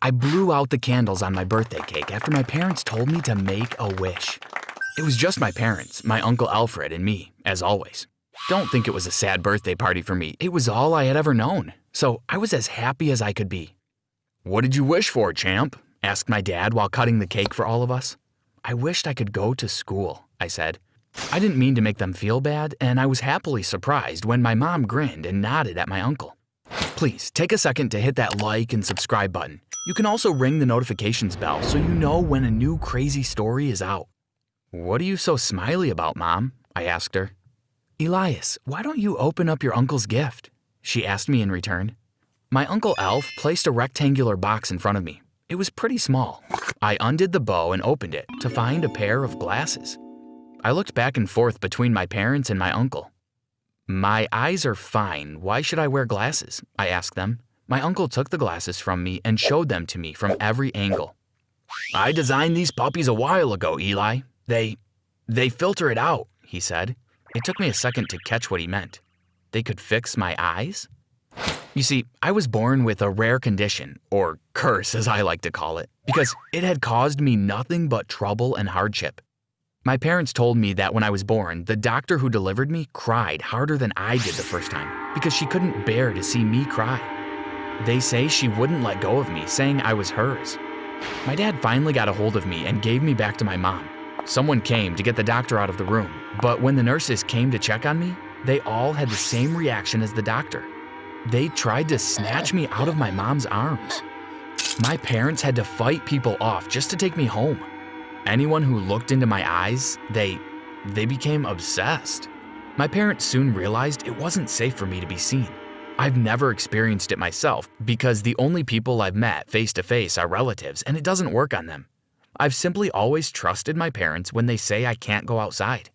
I blew out the candles on my birthday cake after my parents told me to make a wish. It was just my parents, my Uncle Alfred, and me, as always. Don't think it was a sad birthday party for me. It was all I had ever known, so I was as happy as I could be. "What did you wish for, champ?" asked my dad while cutting the cake for all of us. "I wished I could go to school," I said. I didn't mean to make them feel bad, and I was happily surprised when my mom grinned and nodded at my uncle. Please take a second to hit that like and subscribe button. You can also ring the notifications bell so you know when a new crazy story is out. "What are you so smiley about, Mom?" I asked her. "Elias, why don't you open up your uncle's gift?" she asked me in return. My Uncle Alf placed a rectangular box in front of me. It was pretty small. I undid the bow and opened it to find a pair of glasses. I looked back and forth between my parents and my uncle. "My eyes are fine. Why should I wear glasses?" I asked them. My uncle took the glasses from me and showed them to me from every angle. "I designed these puppies a while ago, Eli. They filter it out," he said. It took me a second to catch what he meant. They could fix my eyes? You see, I was born with a rare condition, or curse as I like to call it, because it had caused me nothing but trouble and hardship. My parents told me that when I was born, the doctor who delivered me cried harder than I did the first time because she couldn't bear to see me cry. They say she wouldn't let go of me, saying I was hers. My dad finally got a hold of me and gave me back to my mom. Someone came to get the doctor out of the room, but when the nurses came to check on me, they all had the same reaction as the doctor. They tried to snatch me out of my mom's arms. My parents had to fight people off just to take me home. Anyone who looked into my eyes, they became obsessed. My parents soon realized it wasn't safe for me to be seen. I've never experienced it myself because the only people I've met face to face are relatives and it doesn't work on them. I've simply always trusted my parents when they say I can't go outside.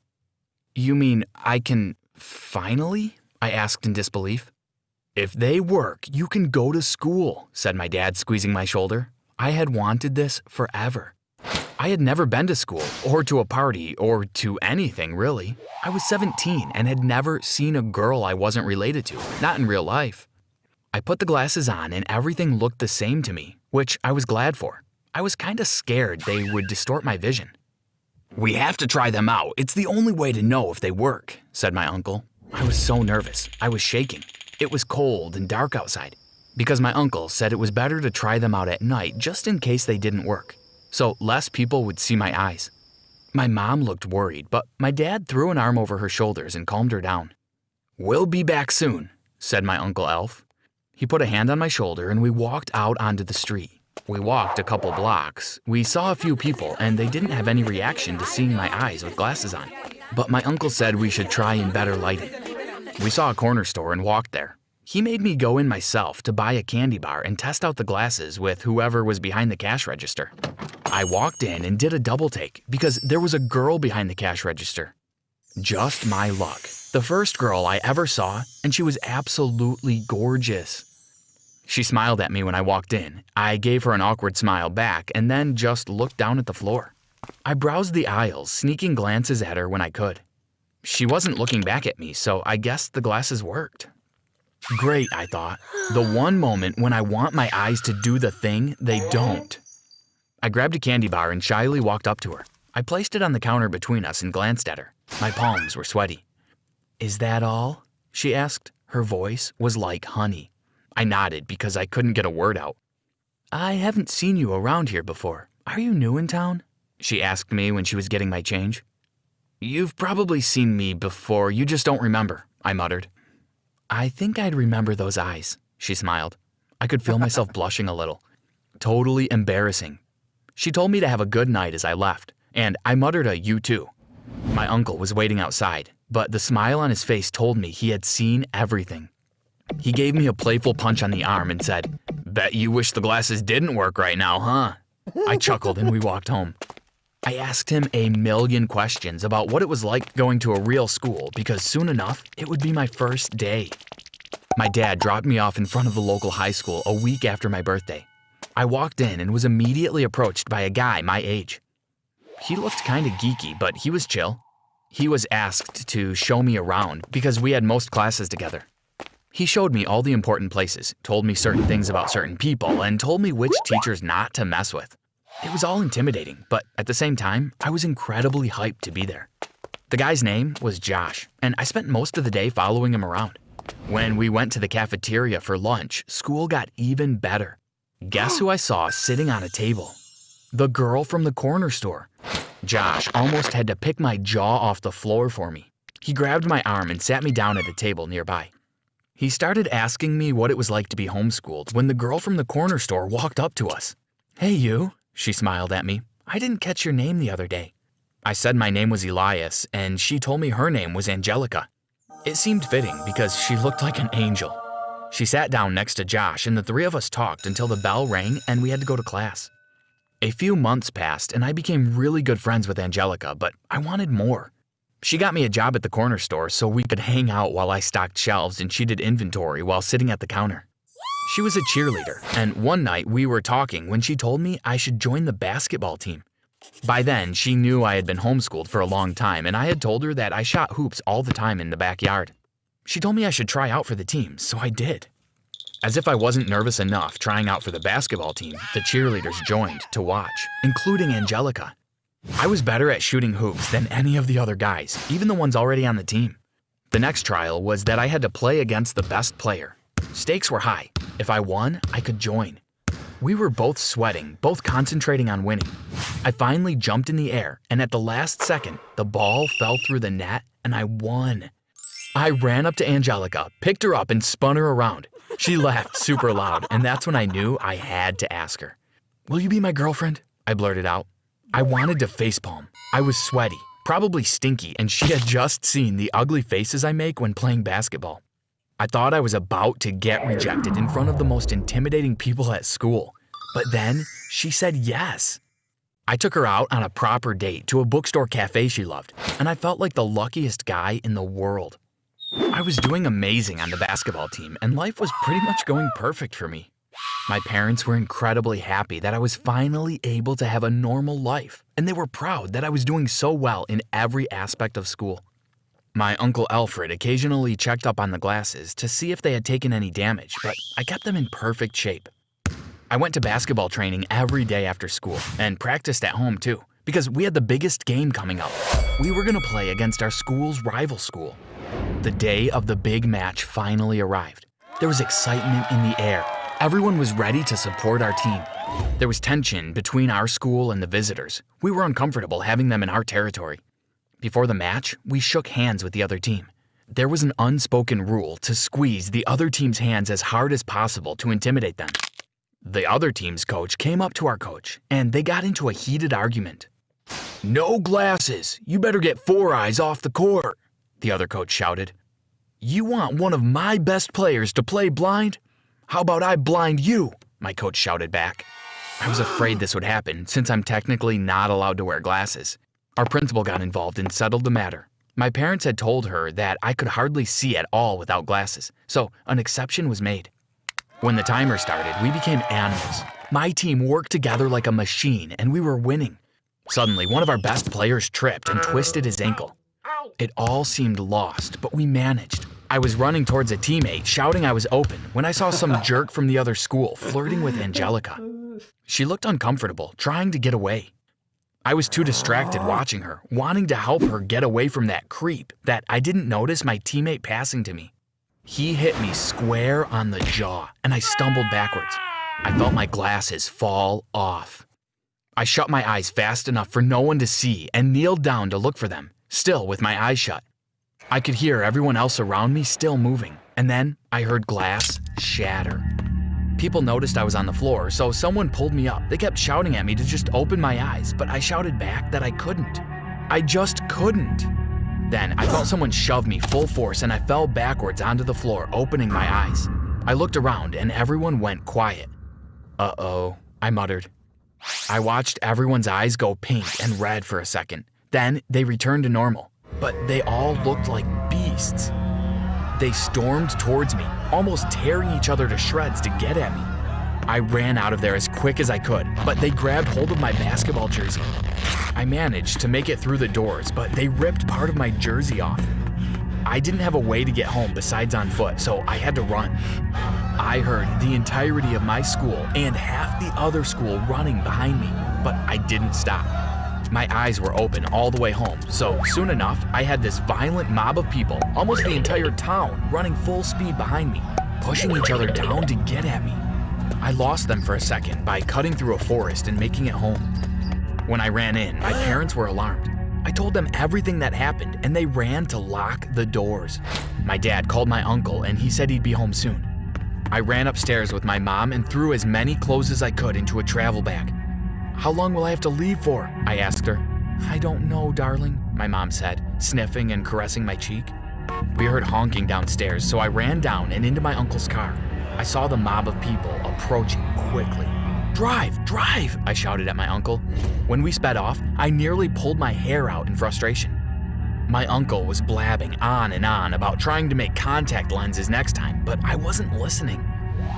"You mean I can finally?" I asked in disbelief. "If they work, you can go to school," said my dad, squeezing my shoulder. I had wanted this forever. I had never been to school, or to a party, or to anything really. I was 17 and had never seen a girl I wasn't related to, not in real life. I put the glasses on and everything looked the same to me, which I was glad for. I was kinda scared they would distort my vision. "We have to try them out. It's the only way to know if they work," said my uncle. I was so nervous. I was shaking. It was cold and dark outside, because my uncle said it was better to try them out at night just in case they didn't work, so less people would see my eyes. My mom looked worried, but my dad threw an arm over her shoulders and calmed her down. "We'll be back soon," said my Uncle Alf. He put a hand on my shoulder and we walked out onto the street. We walked a couple blocks. We saw a few people and they didn't have any reaction to seeing my eyes with glasses on. But my uncle said we should try in better lighting. We saw a corner store and walked there. He made me go in myself to buy a candy bar and test out the glasses with whoever was behind the cash register. I walked in and did a double take because there was a girl behind the cash register. Just my luck. The first girl I ever saw, and she was absolutely gorgeous. She smiled at me when I walked in. I gave her an awkward smile back and then just looked down at the floor. I browsed the aisles, sneaking glances at her when I could. She wasn't looking back at me, so I guessed the glasses worked. Great, I thought. The one moment when I want my eyes to do the thing, they don't. I grabbed a candy bar and shyly walked up to her. I placed it on the counter between us and glanced at her. My palms were sweaty. "Is that all?" she asked. Her voice was like honey. I nodded because I couldn't get a word out. "I haven't seen you around here before. Are you new in town?" she asked me when she was getting my change. "You've probably seen me before, you just don't remember," I muttered. "I think I'd remember those eyes," she smiled. I could feel myself blushing a little. Totally embarrassing. She told me to have a good night as I left, and I muttered a "you too." My uncle was waiting outside, but the smile on his face told me he had seen everything. He gave me a playful punch on the arm and said, "Bet you wish the glasses didn't work right now, huh?" I chuckled and we walked home. I asked him a million questions about what it was like going to a real school because soon enough, it would be my first day. My dad dropped me off in front of the local high school a week after my birthday. I walked in and was immediately approached by a guy my age. He looked kinda geeky, but he was chill. He was asked to show me around because we had most classes together. He showed me all the important places, told me certain things about certain people, and told me which teachers not to mess with. It was all intimidating, but at the same time, I was incredibly hyped to be there. The guy's name was Josh, and I spent most of the day following him around. When we went to the cafeteria for lunch, school got even better. Guess who I saw sitting on a table? The girl from the corner store. Josh almost had to pick my jaw off the floor for me. He grabbed my arm and sat me down at a table nearby. He started asking me what it was like to be homeschooled when the girl from the corner store walked up to us. "Hey you," she smiled at me. "I didn't catch your name the other day." I said my name was Elias, and she told me her name was Angelica. It seemed fitting because she looked like an angel. She sat down next to Josh, and the three of us talked until the bell rang and we had to go to class. A few months passed, and I became really good friends with Angelica, but I wanted more. She got me a job at the corner store so we could hang out while I stocked shelves and she did inventory while sitting at the counter. She was a cheerleader, and one night we were talking when she told me I should join the basketball team. By then, she knew I had been homeschooled for a long time, and I had told her that I shot hoops all the time in the backyard. She told me I should try out for the team, so I did. As if I wasn't nervous enough trying out for the basketball team, the cheerleaders joined to watch, including Angelica. I was better at shooting hoops than any of the other guys, even the ones already on the team. The next trial was that I had to play against the best player. Stakes were high. If I won, I could join. We were both sweating, both concentrating on winning. I finally jumped in the air, and at the last second, the ball fell through the net, and I won. I ran up to Angelica, picked her up, and spun her around. She laughed super loud, and that's when I knew I had to ask her. "Will you be my girlfriend?" I blurted out. I wanted to facepalm. I was sweaty, probably stinky, and she had just seen the ugly faces I make when playing basketball. I thought I was about to get rejected in front of the most intimidating people at school. But then she said yes. I took her out on a proper date to a bookstore cafe she loved, and I felt like the luckiest guy in the world. I was doing amazing on the basketball team, and life was pretty much going perfect for me. My parents were incredibly happy that I was finally able to have a normal life, and they were proud that I was doing so well in every aspect of school. My Uncle Alfred occasionally checked up on the glasses to see if they had taken any damage, but I kept them in perfect shape. I went to basketball training every day after school and practiced at home too, because we had the biggest game coming up. We were going to play against our school's rival school. The day of the big match finally arrived. There was excitement in the air. Everyone was ready to support our team. There was tension between our school and the visitors. We were uncomfortable having them in our territory. Before the match, we shook hands with the other team. There was an unspoken rule to squeeze the other team's hands as hard as possible to intimidate them. The other team's coach came up to our coach, and they got into a heated argument. "No glasses! You better get 4 eyes off the court!" the other coach shouted. "You want one of my best players to play blind? How about I blind you?" my coach shouted back. I was afraid this would happen, since I'm technically not allowed to wear glasses. Our principal got involved and settled the matter. My parents had told her that I could hardly see at all without glasses, so an exception was made. When the timer started, we became animals. My team worked together like a machine, and we were winning. Suddenly, one of our best players tripped and twisted his ankle. It all seemed lost, but we managed. I was running towards a teammate, shouting I was open, when I saw some jerk from the other school flirting with Angelica. She looked uncomfortable, trying to get away. I was too distracted watching her, wanting to help her get away from that creep, that I didn't notice my teammate passing to me. He hit me square on the jaw, and I stumbled backwards. I felt my glasses fall off. I shut my eyes fast enough for no one to see and kneeled down to look for them, still with my eyes shut. I could hear everyone else around me still moving, and then I heard glass shatter. People noticed I was on the floor, so someone pulled me up. They kept shouting at me to just open my eyes, but I shouted back that I couldn't. I just couldn't. Then I felt someone shove me full force and I fell backwards onto the floor, opening my eyes. I looked around and everyone went quiet. "Uh-oh," I muttered. I watched everyone's eyes go pink and red for a second. Then they returned to normal, but they all looked like beasts. They stormed towards me, almost tearing each other to shreds to get at me. I ran out of there as quick as I could, but they grabbed hold of my basketball jersey. I managed to make it through the doors, but they ripped part of my jersey off. I didn't have a way to get home besides on foot, so I had to run. I heard the entirety of my school and half the other school running behind me, but I didn't stop. My eyes were open all the way home, so soon enough, I had this violent mob of people, almost the entire town, running full speed behind me, pushing each other down to get at me. I lost them for a second by cutting through a forest and making it home. When I ran in, my parents were alarmed. I told them everything that happened, and they ran to lock the doors. My dad called my uncle, and he said he'd be home soon. I ran upstairs with my mom and threw as many clothes as I could into a travel bag. "How long will I have to leave for?" I asked her. "I don't know, darling," my mom said, sniffing and caressing my cheek. We heard honking downstairs, so I ran down and into my uncle's car. I saw the mob of people approaching quickly. "Drive, drive," I shouted at my uncle. When we sped off, I nearly pulled my hair out in frustration. My uncle was blabbing on and on about trying to make contact lenses next time, but I wasn't listening.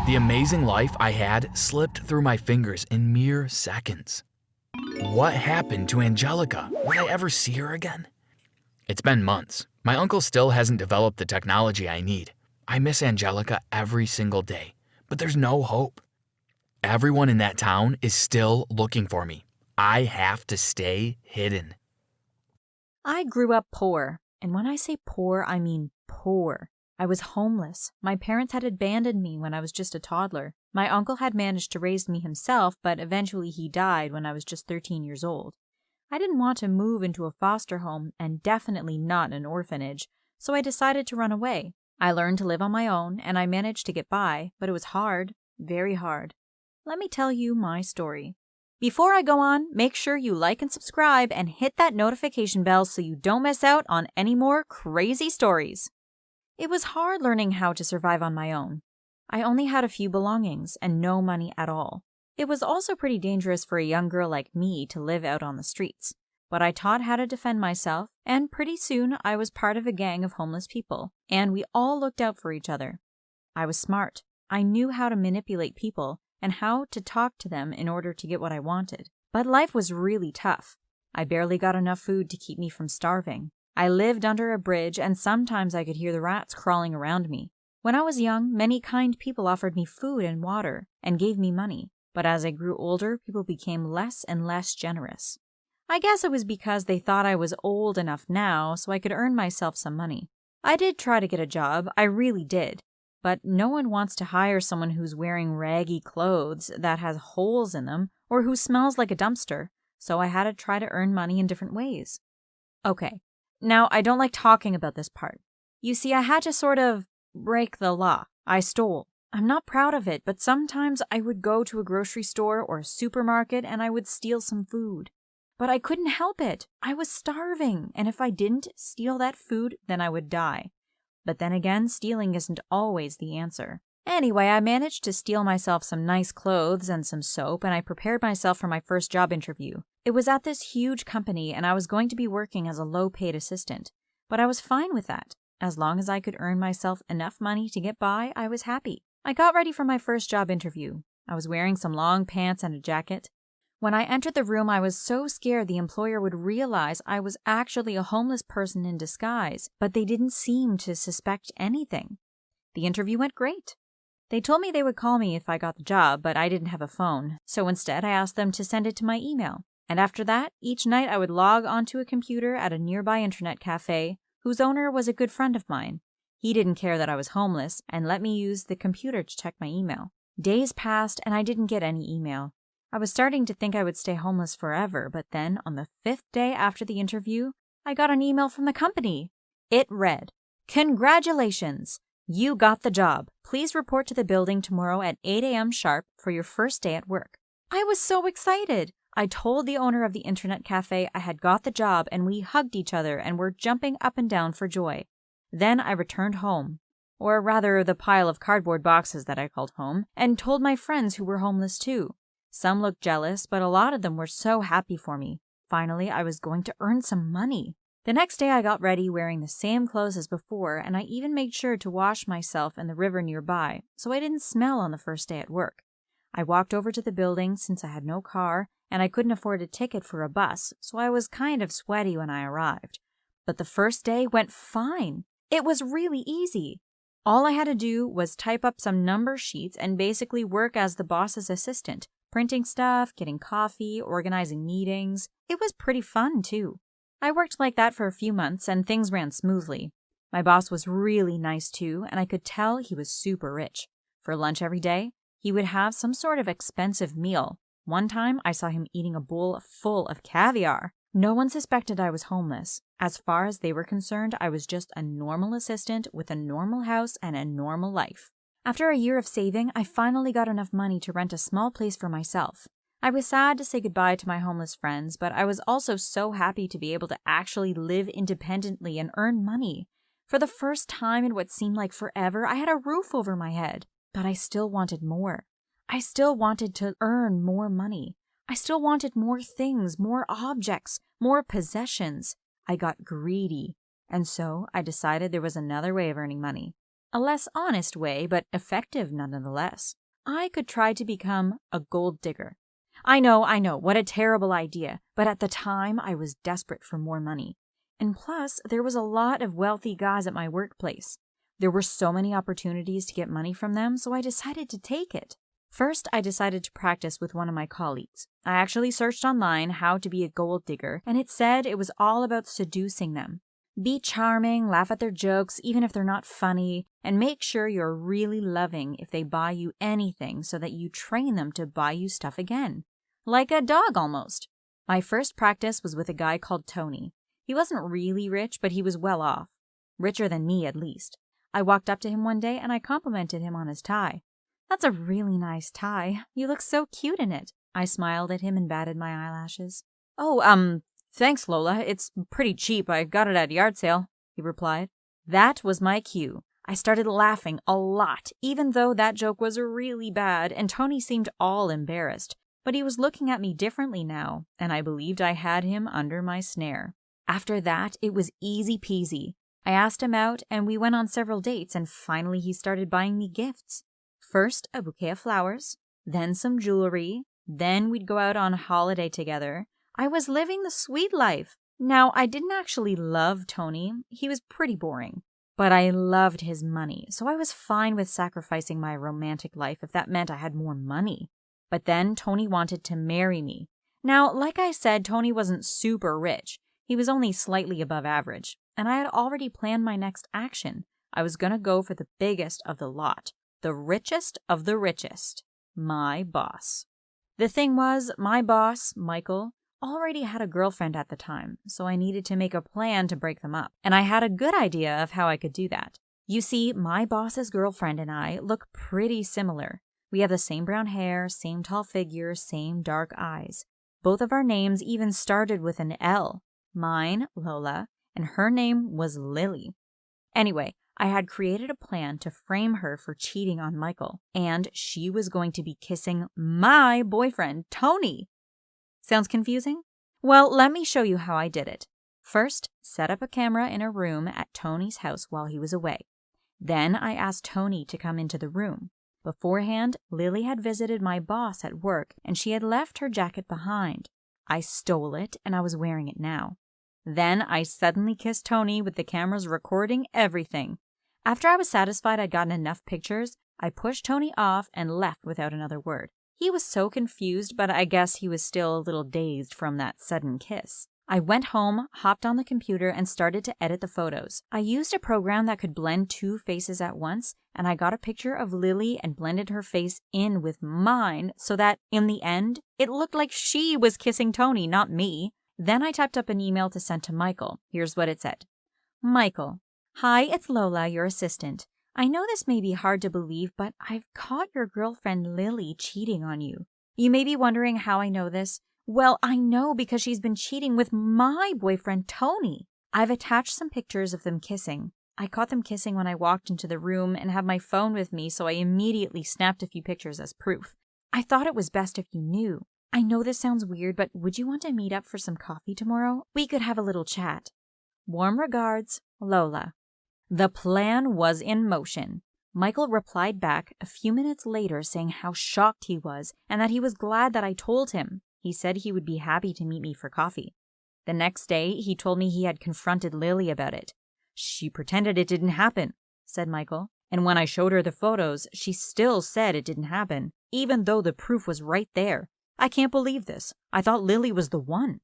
The amazing life I had slipped through my fingers in mere seconds. What happened to Angelica? Would I ever see her again? It's been months. My uncle still hasn't developed the technology I need. I miss Angelica every single day, but there's no hope. Everyone in that town is still looking for me. I have to stay hidden. I grew up poor, and when I say poor, I mean poor. I was homeless. My parents had abandoned me when I was just a toddler. My uncle had managed to raise me himself, but eventually he died when I was just 13 years old. I didn't want to move into a foster home, and definitely not an orphanage, so I decided to run away. I learned to live on my own, and I managed to get by, but it was hard, very hard. Let me tell you my story. Before I go on, make sure you like and subscribe and hit that notification bell so you don't miss out on any more crazy stories. It was hard learning how to survive on my own. I only had a few belongings and no money at all. It was also pretty dangerous for a young girl like me to live out on the streets. But I taught how to defend myself, and pretty soon I was part of a gang of homeless people, and we all looked out for each other. I was smart. I knew how to manipulate people and how to talk to them in order to get what I wanted. But life was really tough. I barely got enough food to keep me from starving. I lived under a bridge, and sometimes I could hear the rats crawling around me. When I was young, many kind people offered me food and water and gave me money. But as I grew older, people became less and less generous. I guess it was because they thought I was old enough now so I could earn myself some money. I did try to get a job, I really did. But no one wants to hire someone who's wearing raggy clothes that has holes in them or who smells like a dumpster, so I had to try to earn money in different ways. Okay, now I don't like talking about this part. You see, I had to sort of break the law. I stole. I'm not proud of it, but sometimes I would go to a grocery store or a supermarket and I would steal some food. But I couldn't help it. I was starving, and if I didn't steal that food, then I would die. But then again, stealing isn't always the answer. Anyway, I managed to steal myself some nice clothes and some soap, and I prepared myself for my first job interview. It was at this huge company, and I was going to be working as a low-paid assistant. But I was fine with that. As long as I could earn myself enough money to get by, I was happy. I got ready for my first job interview. I was wearing some long pants and a jacket. When I entered the room, I was so scared the employer would realize I was actually a homeless person in disguise, but they didn't seem to suspect anything. The interview went great. They told me they would call me if I got the job, but I didn't have a phone, so instead I asked them to send it to my email. And after that, each night I would log onto a computer at a nearby internet cafe, whose owner was a good friend of mine. He didn't care that I was homeless and let me use the computer to check my email. Days passed and I didn't get any email. I was starting to think I would stay homeless forever, but then on the 5th day after the interview, I got an email from the company. It read, "Congratulations! You got the job. Please report to the building tomorrow at 8 a.m. sharp for your first day at work." I was so excited. I told the owner of the internet cafe I had got the job, and we hugged each other and were jumping up and down for joy. Then I returned home, or rather the pile of cardboard boxes that I called home, and told my friends who were homeless too. Some looked jealous, but a lot of them were so happy for me. Finally, I was going to earn some money. The next day I got ready wearing the same clothes as before, and I even made sure to wash myself in the river nearby, so I didn't smell on the first day at work. I walked over to the building since I had no car, and I couldn't afford a ticket for a bus, so I was kind of sweaty when I arrived. But the first day went fine. It was really easy. All I had to do was type up some number sheets and basically work as the boss's assistant, printing stuff, getting coffee, organizing meetings. It was pretty fun, too. I worked like that for a few months and things ran smoothly. My boss was really nice, too, and I could tell he was super rich. For lunch every day, he would have some sort of expensive meal. One time, I saw him eating a bowl full of caviar. No one suspected I was homeless. As far as they were concerned, I was just a normal assistant with a normal house and a normal life. After a year of saving, I finally got enough money to rent a small place for myself. I was sad to say goodbye to my homeless friends, but I was also so happy to be able to actually live independently and earn money. For the first time in what seemed like forever, I had a roof over my head. But I still wanted more. I still wanted to earn more money. I still wanted more things, more objects, more possessions. I got greedy. And so I decided there was another way of earning money. A less honest way, but effective nonetheless. I could try to become a gold digger. I know, what a terrible idea. But at the time, I was desperate for more money. And plus, there was a lot of wealthy guys at my workplace. There were so many opportunities to get money from them, so I decided to take it. First, I decided to practice with one of my colleagues. I actually searched online how to be a gold digger, and it said it was all about seducing them. Be charming, laugh at their jokes, even if they're not funny, and make sure you're really loving if they buy you anything so that you train them to buy you stuff again. Like a dog almost. My first practice was with a guy called Tony. He wasn't really rich, but he was well off. Richer than me, at least. I walked up to him one day and I complimented him on his tie. "That's a really nice tie. You look so cute in it." I smiled at him and batted my eyelashes. "Oh, thanks, Lola. It's pretty cheap. I got it at a yard sale," he replied. That was my cue. I started laughing a lot, even though that joke was really bad, and Tony seemed all embarrassed. But he was looking at me differently now, and I believed I had him under my snare. After that, it was easy peasy. I asked him out, and we went on several dates, and finally he started buying me gifts. First, a bouquet of flowers, then some jewelry, then we'd go out on holiday together. I was living the sweet life. Now, I didn't actually love Tony. He was pretty boring. But I loved his money, so I was fine with sacrificing my romantic life if that meant I had more money. But then Tony wanted to marry me. Now, like I said, Tony wasn't super rich. He was only slightly above average, and I had already planned my next action. I was going to go for the biggest of the lot. The richest of the richest. My boss. The thing was, my boss, Michael, already had a girlfriend at the time, so I needed to make a plan to break them up. And I had a good idea of how I could do that. You see, my boss's girlfriend and I look pretty similar. We have the same brown hair, same tall figure, same dark eyes. Both of our names even started with an L. Mine, Lola, and her name was Lily. Anyway, I had created a plan to frame her for cheating on Michael, and she was going to be kissing my boyfriend, Tony. Sounds confusing? Well, let me show you how I did it. First, set up a camera in a room at Tony's house while he was away. Then I asked Tony to come into the room. Beforehand, Lily had visited my boss at work, and she had left her jacket behind. I stole it, and I was wearing it now. Then I suddenly kissed Tony with the cameras recording everything. After I was satisfied I'd gotten enough pictures, I pushed Tony off and left without another word. He was so confused, but I guess he was still a little dazed from that sudden kiss. I went home, hopped on the computer, and started to edit the photos. I used a program that could blend two faces at once, and I got a picture of Lily and blended her face in with mine so that, in the end, it looked like she was kissing Tony, not me. Then I typed up an email to send to Michael. Here's what it said. Michael, hi, it's Lola, your assistant. I know this may be hard to believe, but I've caught your girlfriend Lily cheating on you. You may be wondering how I know this. Well, I know because she's been cheating with my boyfriend Tony. I've attached some pictures of them kissing. I caught them kissing when I walked into the room and have my phone with me, so I immediately snapped a few pictures as proof. I thought it was best if you knew. I know this sounds weird, but would you want to meet up for some coffee tomorrow? We could have a little chat. Warm regards, Lola. The plan was in motion. Michael replied back a few minutes later saying how shocked he was and that he was glad that I told him. He said he would be happy to meet me for coffee. The next day, he told me he had confronted Lily about it. She pretended it didn't happen, said Michael. And when I showed her the photos, she still said it didn't happen, even though the proof was right there. I can't believe this. I thought Lily was the one.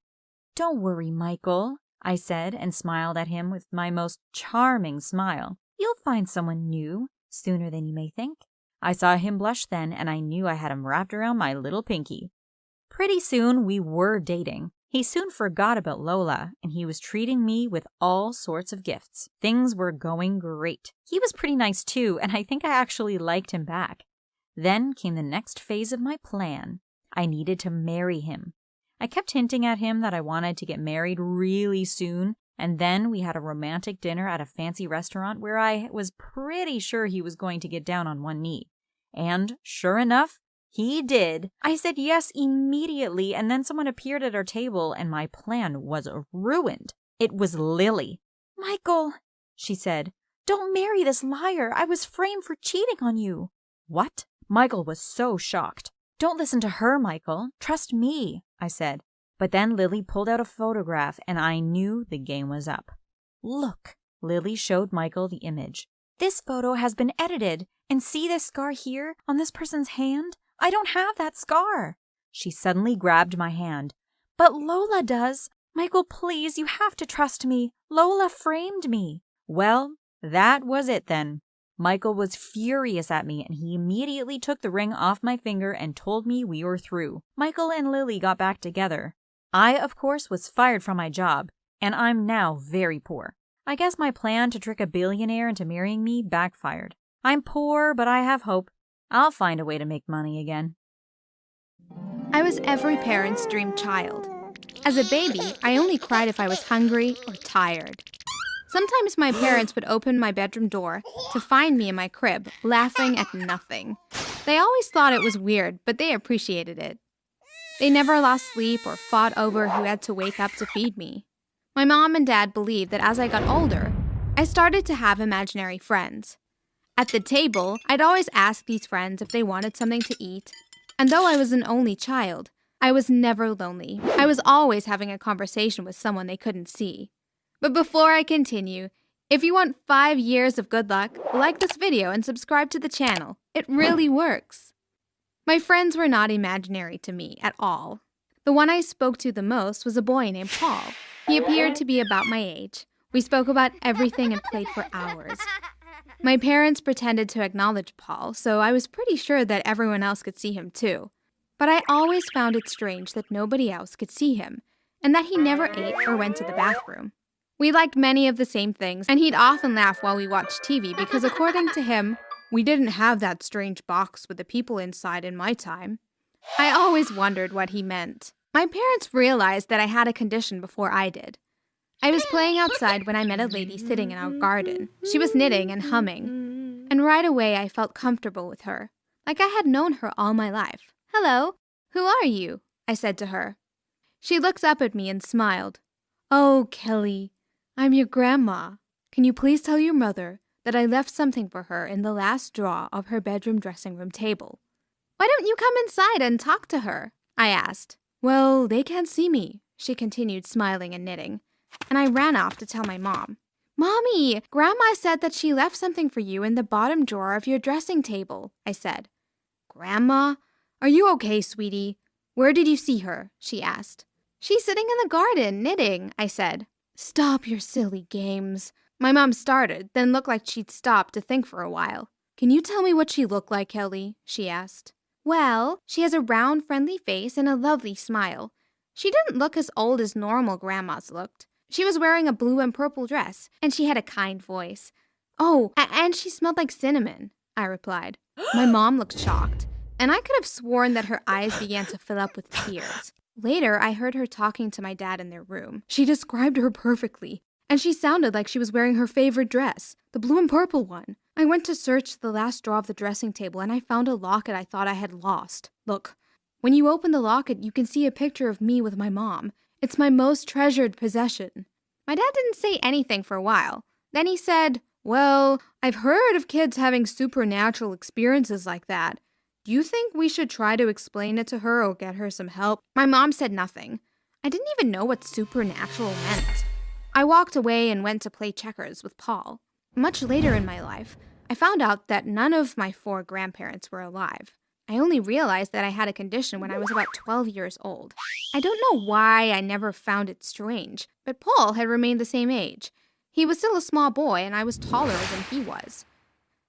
Don't worry, Michael, I said and smiled at him with my most charming smile. You'll find someone new sooner than you may think. I saw him blush then, and I knew I had him wrapped around my little pinky. Pretty soon we were dating. He soon forgot about Lola, and he was treating me with all sorts of gifts. Things were going great. He was pretty nice too, and I think I actually liked him back. Then came the next phase of my plan. I needed to marry him. I kept hinting at him that I wanted to get married really soon, and then we had a romantic dinner at a fancy restaurant where I was pretty sure he was going to get down on one knee. And sure enough, he did. I said yes immediately, and then someone appeared at our table, and my plan was ruined. It was Lily. Michael, she said, don't marry this liar. I was framed for cheating on you. What? Michael was so shocked. Don't listen to her, Michael. Trust me, I said. But then Lily pulled out a photograph, and I knew the game was up. Look, Lily showed Michael the image. This photo has been edited, and see this scar here on this person's hand? I don't have that scar. She suddenly grabbed my hand. But Lola does. Michael, please, you have to trust me. Lola framed me. Well, that was it then. Michael was furious at me, and he immediately took the ring off my finger and told me we were through. Michael and Lily got back together. I, of course, was fired from my job, and I'm now very poor. I guess my plan to trick a billionaire into marrying me backfired. I'm poor, but I have hope. I'll find a way to make money again. I was every parent's dream child. As a baby, I only cried if I was hungry or tired. Sometimes my parents would open my bedroom door to find me in my crib, laughing at nothing. They always thought it was weird, but they appreciated it. They never lost sleep or fought over who had to wake up to feed me. My mom and dad believed that as I got older, I started to have imaginary friends. At the table, I'd always ask these friends if they wanted something to eat. And though I was an only child, I was never lonely. I was always having a conversation with someone they couldn't see. But before I continue, if you want 5 years of good luck, like this video and subscribe to the channel. It really works. My friends were not imaginary to me at all. The one I spoke to the most was a boy named Paul. He appeared to be about my age. We spoke about everything and played for hours. My parents pretended to acknowledge Paul, so I was pretty sure that everyone else could see him too. But I always found it strange that nobody else could see him, and that he never ate or went to the bathroom. We liked many of the same things, and he'd often laugh while we watched TV because, according to him, we didn't have that strange box with the people inside in my time. I always wondered what he meant. My parents realized that I had a condition before I did. I was playing outside when I met a lady sitting in our garden. She was knitting and humming, and right away I felt comfortable with her, like I had known her all my life. "Hello, who are you?" I said to her. She looked up at me and smiled. "Oh, Kelly, I'm your grandma. Can you please tell your mother that I left something for her in the last drawer of her bedroom dressing room table?" "Why don't you come inside and talk to her?" I asked. "Well, they can't see me," she continued, smiling and knitting, and I ran off to tell my mom. "Mommy, Grandma said that she left something for you in the bottom drawer of your dressing table," I said. "Grandma? Are you okay, sweetie? Where did you see her?" she asked. "She's sitting in the garden, knitting," I said. "Stop your silly games." My mom started, then looked like she'd stopped to think for a while. "Can you tell me what she looked like, Kelly?" she asked. "Well, she has a round, friendly face and a lovely smile. She didn't look as old as normal grandmas looked. She was wearing a blue and purple dress, and she had a kind voice. Oh, and she smelled like cinnamon," I replied. My mom looked shocked, and I could have sworn that her eyes began to fill up with tears. Later, I heard her talking to my dad in their room. She described her perfectly, and she sounded like she was wearing her favorite dress, the blue and purple one. I went to search the last drawer of the dressing table, and I found a locket I thought I had lost. Look, when you open the locket, you can see a picture of me with my mom. It's my most treasured possession. My dad didn't say anything for a while. Then he said, "Well, I've heard of kids having supernatural experiences like that. Do you think we should try to explain it to her or get her some help?" My mom said nothing. I didn't even know what supernatural meant. I walked away and went to play checkers with Paul. Much later in my life, I found out that none of my 4 grandparents were alive. I only realized that I had a condition when I was about 12 years old. I don't know why I never found it strange, but Paul had remained the same age. He was still a small boy, and I was taller than he was.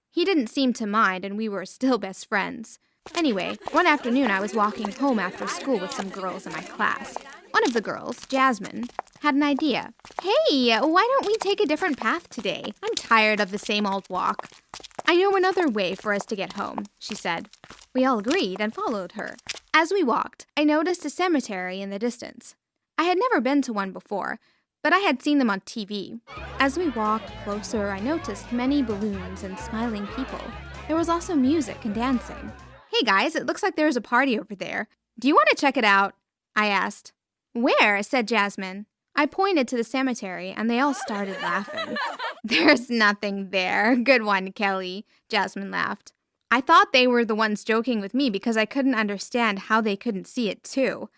He didn't seem to mind, and we were still best friends. Anyway, one afternoon I was walking home after school with some girls in my class. One of the girls, Jasmine, had an idea. Hey, why don't we take a different path today? I'm tired of the same old walk. I know another way for us to get home, she said. We all agreed and followed her. As we walked, I noticed a cemetery in the distance. I had never been to one before, but I had seen them on TV. As we walked closer, I noticed many balloons and smiling people. There was also music and dancing. Hey guys, it looks like there's a party over there. Do you want to check it out? I asked. Where? Said Jasmine. I pointed to the cemetery and they all started laughing. There's nothing there. Good one, Kelly, Jasmine laughed. I thought they were the ones joking with me because I couldn't understand how they couldn't see it too.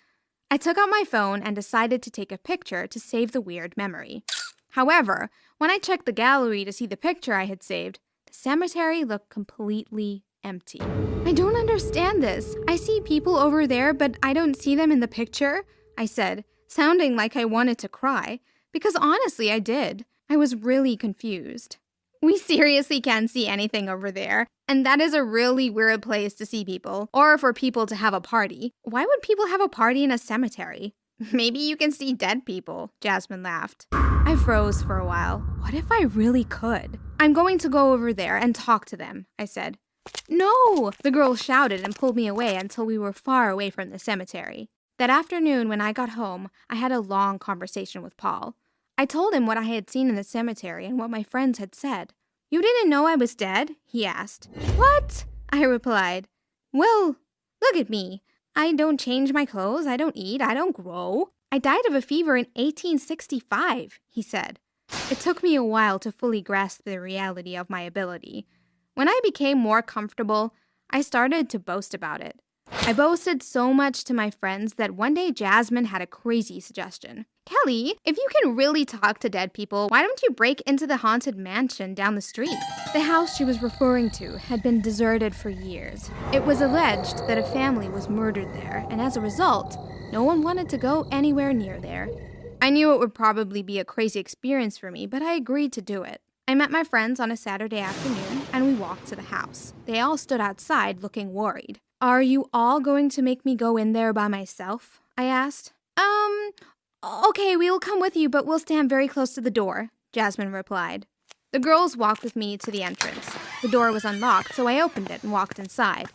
I took out my phone and decided to take a picture to save the weird memory. However, when I checked the gallery to see the picture I had saved, the cemetery looked completely empty. I don't understand this. I see people over there, but I don't see them in the picture, I said, sounding like I wanted to cry, because honestly I did. I was really confused. We seriously can't see anything over there, and that is a really weird place to see people, or for people to have a party. Why would people have a party in a cemetery? Maybe you can see dead people, Jasmine laughed. I froze for a while. What if I really could? I'm going to go over there and talk to them, I said. No! The girl shouted and pulled me away until we were far away from the cemetery. That afternoon, when I got home, I had a long conversation with Paul. I told him what I had seen in the cemetery and what my friends had said. You didn't know I was dead? He asked. What? I replied. Well, look at me. I don't change my clothes, I don't eat, I don't grow. I died of a fever in 1865, he said. It took me a while to fully grasp the reality of my ability. When I became more comfortable, I started to boast about it. I boasted so much to my friends that one day Jasmine had a crazy suggestion. Kelly, if you can really talk to dead people, why don't you break into the haunted mansion down the street? The house she was referring to had been deserted for years. It was alleged that a family was murdered there, and as a result, no one wanted to go anywhere near there. I knew it would probably be a crazy experience for me, but I agreed to do it. I met my friends on a Saturday afternoon, and we walked to the house. They all stood outside looking worried. Are you all going to make me go in there by myself? I asked. Okay, we will come with you, but we'll stand very close to the door, Jasmine replied. The girls walked with me to the entrance. The door was unlocked, so I opened it and walked inside.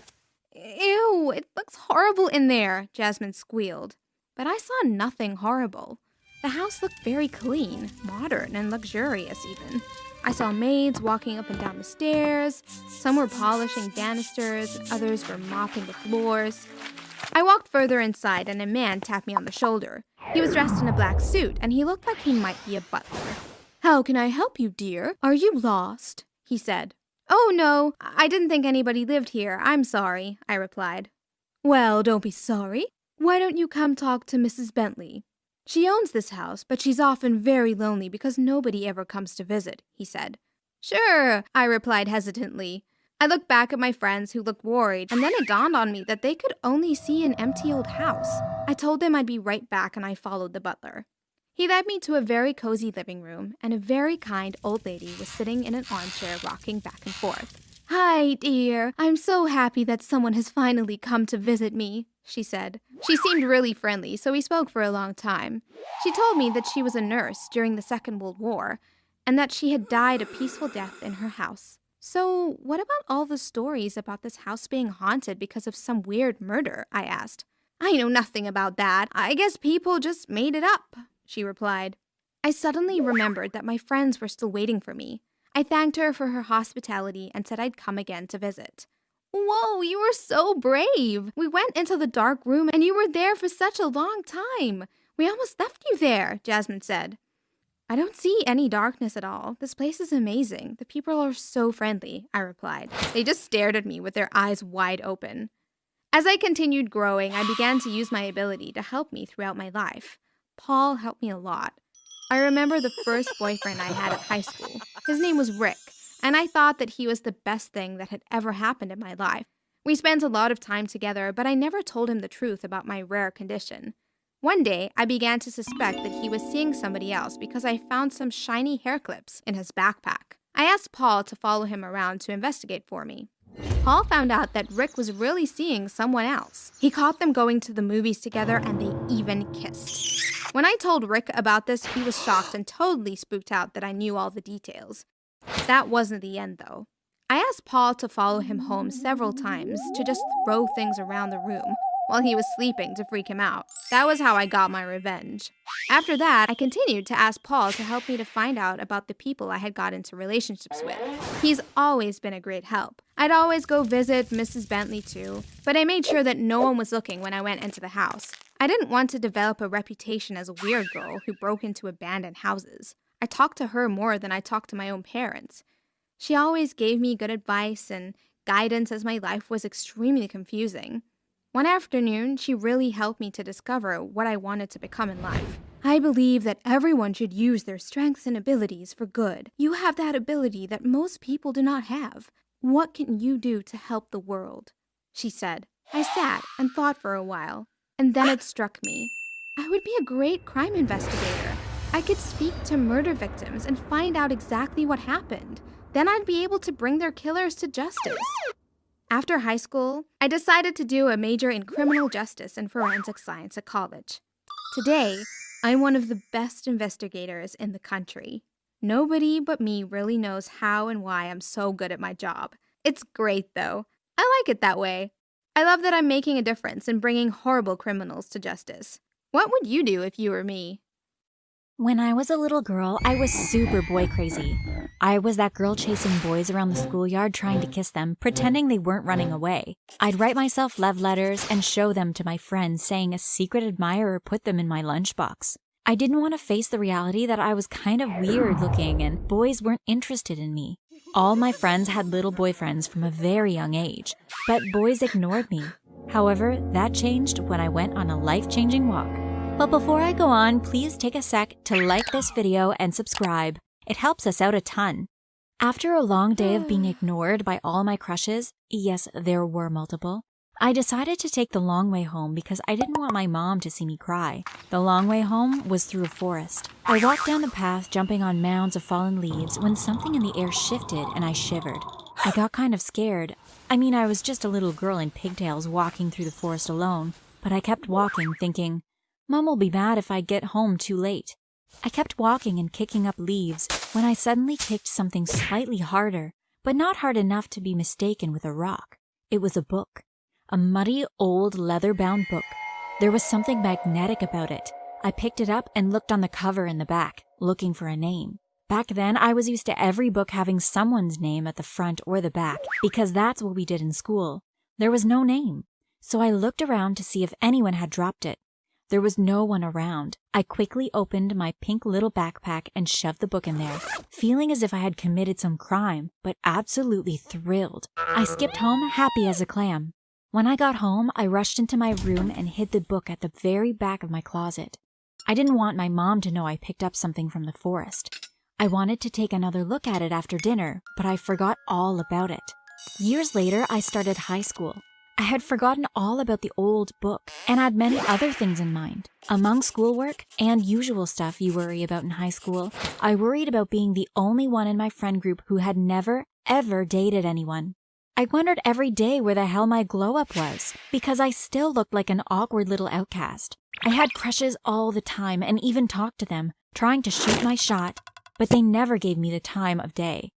Ew, it looks horrible in there, Jasmine squealed. But I saw nothing horrible. The house looked very clean, modern, and luxurious even. I saw maids walking up and down the stairs. Some were polishing banisters, others were mopping the floors. I walked further inside and a man tapped me on the shoulder. He was dressed in a black suit and he looked like he might be a butler. How can I help you, dear? Are you lost? He said. Oh, no, I didn't think anybody lived here. I'm sorry, I replied. Well, don't be sorry. Why don't you come talk to Mrs. Bentley? She owns this house, but she's often very lonely because nobody ever comes to visit, he said. Sure, I replied hesitantly. I looked back at my friends who looked worried, and then it dawned on me that they could only see an empty old house. I told them I'd be right back, and I followed the butler. He led me to a very cozy living room, and a very kind old lady was sitting in an armchair rocking back and forth. Hi, dear. I'm so happy that someone has finally come to visit me, she said. She seemed really friendly, so we spoke for a long time. She told me that she was a nurse during the Second World War, and that she had died a peaceful death in her house. So, what about all the stories about this house being haunted because of some weird murder? I asked. I know nothing about that. I guess people just made it up, she replied. I suddenly remembered that my friends were still waiting for me. I thanked her for her hospitality and said I'd come again to visit. Whoa, you were so brave. We went into the dark room and you were there for such a long time. We almost left you there, Jasmine said. I don't see any darkness at all. This place is amazing. The people are so friendly, I replied. They just stared at me with their eyes wide open. As I continued growing, I began to use my ability to help me throughout my life. Paul helped me a lot. I remember the first boyfriend I had at high school. His name was Rick, and I thought that he was the best thing that had ever happened in my life. We spent a lot of time together, but I never told him the truth about my rare condition. One day, I began to suspect that he was seeing somebody else because I found some shiny hair clips in his backpack. I asked Paul to follow him around to investigate for me. Paul found out that Rick was really seeing someone else. He caught them going to the movies together and they even kissed. When I told Rick about this, he was shocked and totally spooked out that I knew all the details. That wasn't the end, though. I asked Paul to follow him home several times to just throw things around the room while he was sleeping to freak him out. That was how I got my revenge. After that, I continued to ask Paul to help me to find out about the people I had got into relationships with. He's always been a great help. I'd always go visit Mrs. Bentley too, but I made sure that no one was looking when I went into the house. I didn't want to develop a reputation as a weird girl who broke into abandoned houses. I talked to her more than I talked to my own parents. She always gave me good advice and guidance as my life was extremely confusing. One afternoon, she really helped me to discover what I wanted to become in life. I believe that everyone should use their strengths and abilities for good. You have that ability that most people do not have. What can you do to help the world? She said. I sat and thought for a while, and then it struck me. I would be a great crime investigator. I could speak to murder victims and find out exactly what happened. Then I'd be able to bring their killers to justice. After high school, I decided to do a major in criminal justice and forensic science at college. Today, I'm one of the best investigators in the country. Nobody but me really knows how and why I'm so good at my job. It's great, though. I like it that way. I love that I'm making a difference in bringing horrible criminals to justice. What would you do if you were me? When I was a little girl, I was super boy crazy. I was that girl chasing boys around the schoolyard trying to kiss them, pretending they weren't running away. I'd write myself love letters and show them to my friends, saying a secret admirer put them in my lunchbox. I didn't want to face the reality that I was kind of weird looking and boys weren't interested in me. All my friends had little boyfriends from a very young age, but boys ignored me. However, that changed when I went on a life-changing walk. But before I go on, please take a sec to like this video and subscribe. It helps us out a ton. After a long day of being ignored by all my crushes, yes, there were multiple, I decided to take the long way home because I didn't want my mom to see me cry. The long way home was through a forest. I walked down the path, jumping on mounds of fallen leaves, when something in the air shifted and I shivered. I got kind of scared. I mean, I was just a little girl in pigtails walking through the forest alone, but I kept walking, thinking, Mom will be mad if I get home too late. I kept walking and kicking up leaves when I suddenly kicked something slightly harder, but not hard enough to be mistaken with a rock. It was a book. A muddy, old, leather-bound book. There was something magnetic about it. I picked it up and looked on the cover in the back, looking for a name. Back then, I was used to every book having someone's name at the front or the back, because that's what we did in school. There was no name, so I looked around to see if anyone had dropped it. There was no one around. I quickly opened my pink little backpack and shoved the book in there, feeling as if I had committed some crime, but absolutely thrilled. I skipped home happy as a clam. When I got home, I rushed into my room and hid the book at the very back of my closet. I didn't want my mom to know I picked up something from the forest. I wanted to take another look at it after dinner, but I forgot all about it. Years later, I started high school. I had forgotten all about the old book and had many other things in mind. Among schoolwork and usual stuff you worry about in high school, I worried about being the only one in my friend group who had never, ever dated anyone. I wondered every day where the hell my glow-up was, because I still looked like an awkward little outcast. I had crushes all the time and even talked to them, trying to shoot my shot, but they never gave me the time of day.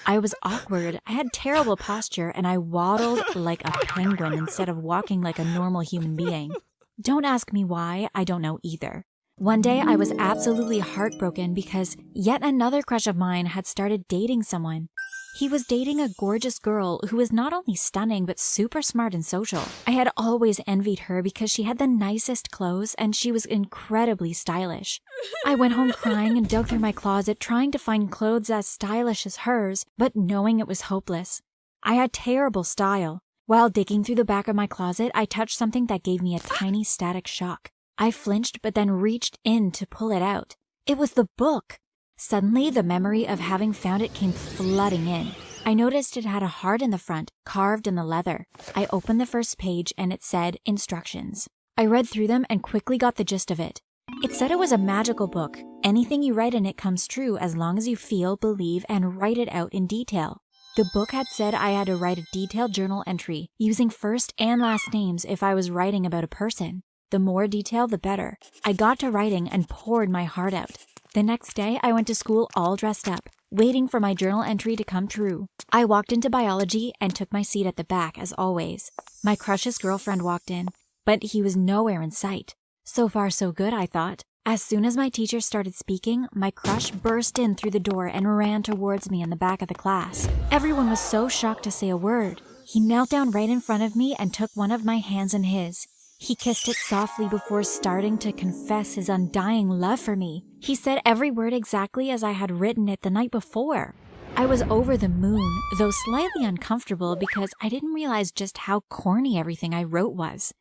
I was awkward, I had terrible posture, and I waddled like a penguin instead of walking like a normal human being. Don't ask me why, I don't know either. One day I was absolutely heartbroken because yet another crush of mine had started dating someone. He was dating a gorgeous girl who was not only stunning but super smart and social. I had always envied her because she had the nicest clothes and she was incredibly stylish. I went home crying and dug through my closet trying to find clothes as stylish as hers, but knowing it was hopeless. I had terrible style. While digging through the back of my closet, I touched something that gave me a tiny static shock. I flinched but then reached in to pull it out. It was the book. Suddenly, the memory of having found it came flooding in. I noticed it had a heart in the front, carved in the leather. I opened the first page and it said, instructions. I read through them and quickly got the gist of it. It said it was a magical book. Anything you write in it comes true as long as you feel, believe, and write it out in detail. The book had said I had to write a detailed journal entry, using first and last names if I was writing about a person. The more detail, the better. I got to writing and poured my heart out. The next day, I went to school all dressed up, waiting for my journal entry to come true. I walked into biology and took my seat at the back, as always. My crush's girlfriend walked in, but he was nowhere in sight. So far, so good, I thought. As soon as my teacher started speaking, my crush burst in through the door and ran towards me in the back of the class. Everyone was so shocked to say a word. He knelt down right in front of me and took one of my hands in his. He kissed it softly before starting to confess his undying love for me. He said every word exactly as I had written it the night before. I was over the moon, though slightly uncomfortable because I didn't realize just how corny everything I wrote was.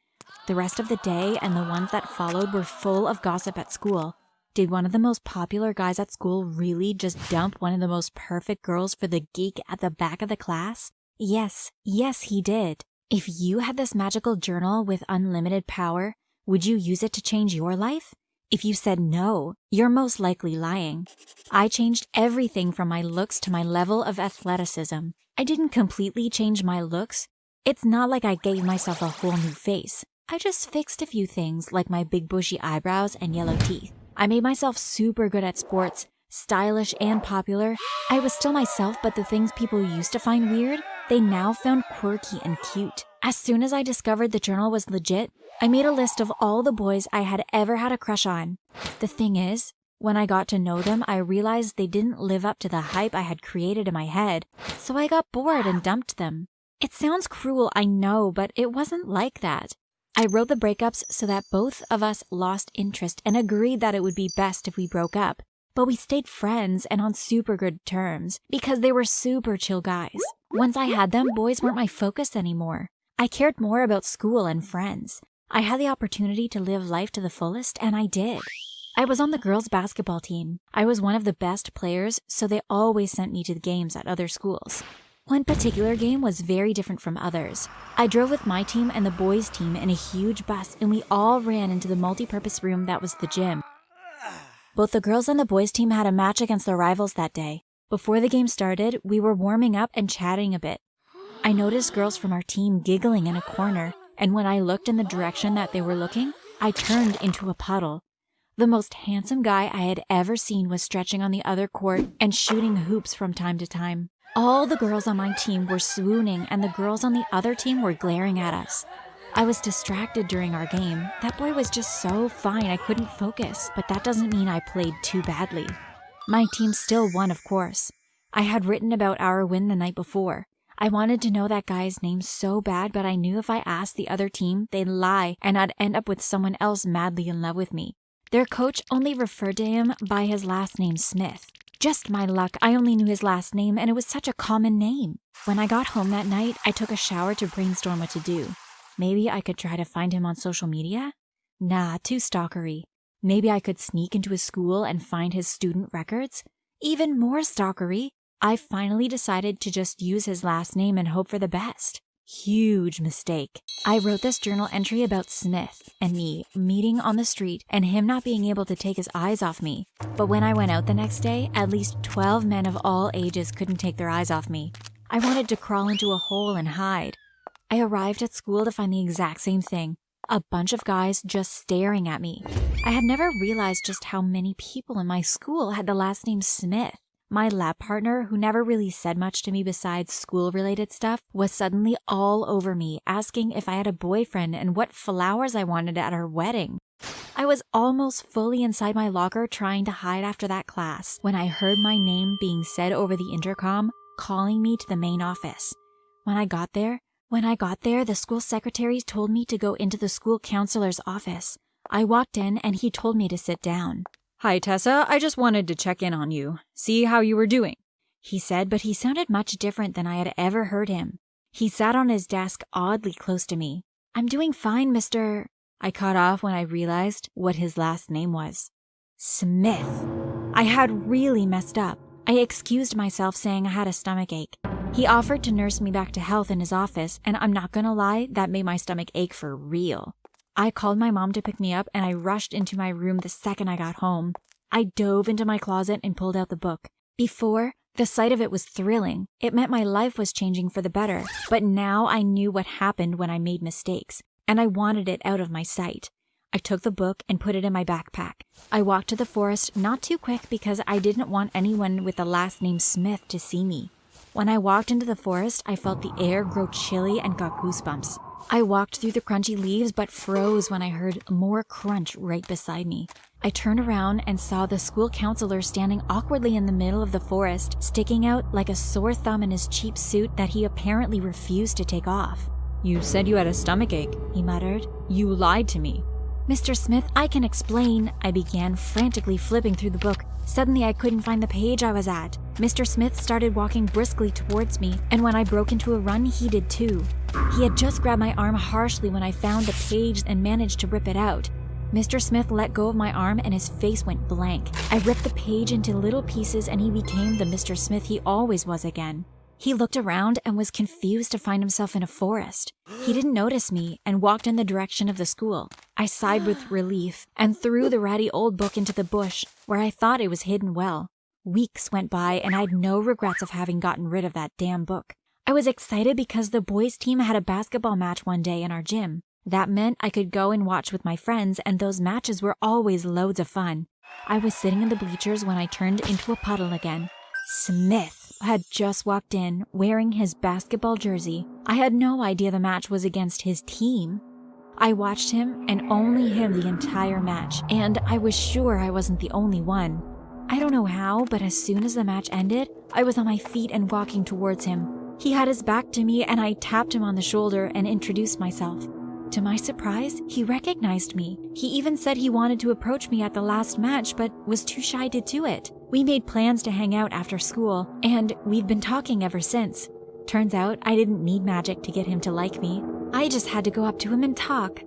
The rest of the day and the ones that followed were full of gossip at school. Did one of the most popular guys at school really just dump one of the most perfect girls for the geek at the back of the class? Yes, he did. If you had this magical journal with unlimited power, would you use it to change your life? If you said no, you're most likely lying. I changed everything from my looks to my level of athleticism. I didn't completely change my looks. It's not like I gave myself a whole new face. I just fixed a few things like my big bushy eyebrows and yellow teeth. I made myself super good at sports, stylish and popular. I was still myself, but the things people used to find weird, they now found quirky and cute. As soon as I discovered the journal was legit, I made a list of all the boys I had ever had a crush on. The thing is, when I got to know them, I realized they didn't live up to the hype I had created in my head, so I got bored and dumped them. It sounds cruel, I know, but it wasn't like that. I wrote the breakups so that both of us lost interest and agreed that it would be best if we broke up. But we stayed friends and on super good terms because they were super chill guys. Once I had them, boys weren't my focus anymore. I cared more about school and friends. I had the opportunity to live life to the fullest, and I did. I was on the girls' basketball team. I was one of the best players, so they always sent me to the games at other schools. One particular game was very different from others. I drove with my team and the boys' team in a huge bus, and we all ran into the multi-purpose room that was the gym. Both the girls and the boys' team had a match against their rivals that day. Before the game started, we were warming up and chatting a bit. I noticed girls from our team giggling in a corner, and when I looked in the direction that they were looking, I turned into a puddle. The most handsome guy I had ever seen was stretching on the other court and shooting hoops from time to time. All the girls on my team were swooning, and the girls on the other team were glaring at us. I was distracted during our game. That boy was just so fine I couldn't focus, but that doesn't mean I played too badly. My team still won, of course. I had written about our win the night before. I wanted to know that guy's name so bad, but I knew if I asked the other team, they'd lie and I'd end up with someone else madly in love with me. Their coach only referred to him by his last name, Smith. Just my luck, I only knew his last name, and it was such a common name. When I got home that night, I took a shower to brainstorm what to do. Maybe I could try to find him on social media? Nah, too stalkery. Maybe I could sneak into his school and find his student records? Even more stalkery. I finally decided to just use his last name and hope for the best. Huge mistake. I wrote this journal entry about Smith and me meeting on the street and him not being able to take his eyes off me. But when I went out the next day, at least 12 men of all ages couldn't take their eyes off me. I wanted to crawl into a hole and hide. I arrived at school to find the exact same thing. A bunch of guys just staring at me. I had never realized just how many people in my school had the last name Smith. My lab partner, who never really said much to me besides school-related stuff, was suddenly all over me, asking if I had a boyfriend and what flowers I wanted at our wedding. I was almost fully inside my locker trying to hide after that class when I heard my name being said over the intercom, calling me to the main office. When I got there, the school secretary told me to go into the school counselor's office. I walked in and he told me to sit down. "Hi, Tessa. I just wanted to check in on you, see how you were doing," he said, but he sounded much different than I had ever heard him. He sat on his desk oddly close to me. "I'm doing fine, Mr." I cut off when I realized what his last name was. Smith. I had really messed up. I excused myself saying I had a stomachache. He offered to nurse me back to health in his office, and I'm not gonna lie, that made my stomach ache for real. I called my mom to pick me up, and I rushed into my room the second I got home. I dove into my closet and pulled out the book. Before, the sight of it was thrilling. It meant my life was changing for the better. But now I knew what happened when I made mistakes, and I wanted it out of my sight. I took the book and put it in my backpack. I walked to the forest, not too quick because I didn't want anyone with the last name Smith to see me. When I walked into the forest, I felt the air grow chilly and got goosebumps. I walked through the crunchy leaves but froze when I heard more crunch right beside me. I turned around and saw the school counselor standing awkwardly in the middle of the forest, sticking out like a sore thumb in his cheap suit that he apparently refused to take off. You said you had a stomachache, He muttered. You lied to me. Mr. Smith, I can explain. I began frantically flipping through the book. Suddenly, I couldn't find the page I was at. Mr. Smith started walking briskly towards me, and when I broke into a run, he did too. He had just grabbed my arm harshly when I found the page and managed to rip it out. Mr. Smith let go of my arm and his face went blank. I ripped the page into little pieces and he became the Mr. Smith he always was again. He looked around and was confused to find himself in a forest. He didn't notice me and walked in the direction of the school. I sighed with relief and threw the ratty old book into the bush where I thought it was hidden well. Weeks went by and I had no regrets of having gotten rid of that damn book. I was excited because the boys' team had a basketball match one day in our gym. That meant I could go and watch with my friends, and those matches were always loads of fun. I was sitting in the bleachers when I turned into a puddle again. Smith had just walked in, wearing his basketball jersey. I had no idea the match was against his team. I watched him, and only him, the entire match, and I was sure I wasn't the only one. I don't know how, but as soon as the match ended, I was on my feet and walking towards him. He had his back to me, and I tapped him on the shoulder and introduced myself. To my surprise, he recognized me. He even said he wanted to approach me at the last match, but was too shy to do it. We made plans to hang out after school, and we've been talking ever since. Turns out I didn't need magic to get him to like me. I just had to go up to him and talk.